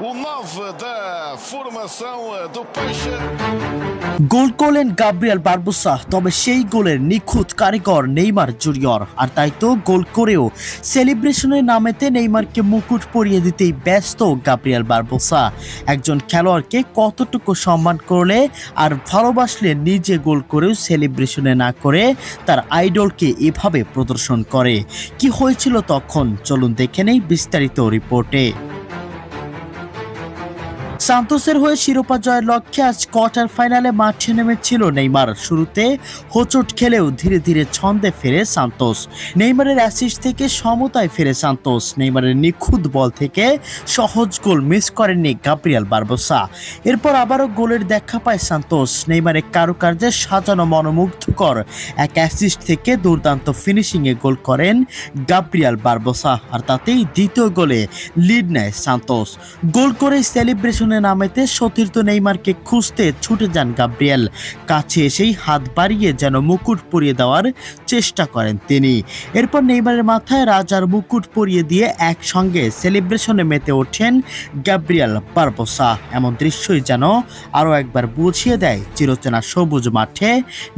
o 9 da formação do Peixe. গোল করলেন Gabriel Barbosa, তবে সেই গোলের নিখুঁত কারিগর নেইমার জুনিয়র। আর তাই তো গোল করেও সেলিব্রেশনের নামেতে নেইমারকে মুকুট পরিয়ে দিতেই ব্যস্ত গাব্রিয়েল বারবোসা। একজন খেলোয়াড়কে কতটুকু সম্মান করলে আর ভালোবাসলে নিজে গোল করেও সেলিব্রেশনে না করে তার আইডলকে এভাবে প্রদর্শন করে। কি হয়েছিল তখন, চলুন দেখে নেই বিস্তারিত রিপোর্টে। সান্তোসের হয়ে শিরোপা জয়ের লক্ষ্যে আজ কোয়ার্টার ফাইনালে মাঠে নেমেছিল নেইমার। শুরুতে হোঁচট খেলেও ধীরে ধীরে ছন্দে ফেরে সান্তোস। নেইমারের অ্যাসিস্ট থেকে সমতায় ফেরে সান্তোস। নেইমারের নিখুঁত বল থেকে সহজ গোল মিস করেননি গাব্রিয়েল বারবোসা। এরপর আবারও গোলের দেখা পায় সান্তোস। নেইমারের কারুকার্যে সাজানো মনোমুগ্ধকর এক অ্যাসিস্ট থেকে দুর্দান্ত ফিনিশিংয়ে গোল করেন গাব্রিয়েল বারবোসা। আর তাতেই দ্বিতীয় গোলে লিড নেয় সান্তোস। গোল করে সেলিব্রেশনের নামেতে সতীর্থ নেইমারকে খুঁজতে ছুটে যান গাব্রিয়েল। কাছে এসেই হাত বাড়িয়ে যেন মুকুট পরিয়ে দেওয়ার চেষ্টা করেন তিনি। এরপর নেইমারের মাথায় রাজার মুকুট পরিয়ে দিয়ে একসঙ্গে সেলিব্রেশনে মেতে ওঠেন গাব্রিয়েল বারবোসা। এমন দৃশ্যই যেন আরও একবার বুঝিয়ে দেয় চিরচেনা সবুজ মাঠে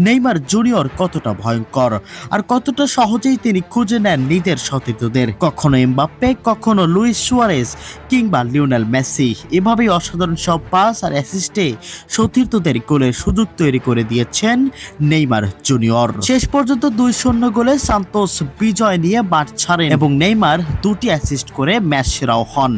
নেইমার জুনিয়র কতটা ভয়ঙ্কর আর কতটা সহজেই তিনি খুঁজে নেন নিজের সতীর্থদের। কখনো এমবাপ্পে, কখনো লুইস সুয়ারেজ কিংবা লিওনেল মেসি। এভাবেই অসাধারণ সব পাস আর অ্যাসিস্টে সতীর্থদের গোলের সুযোগ তৈরি করে দিয়েছেন নেইমার জুনিয়র। শেষ পর্যন্ত 2-0 গোলে সান্তোস বিজয় নিয়ে মাঠ ছাড়েন এবং নেইমার 2টি অ্যাসিস্ট করে ম্যাচ সেরাও হন।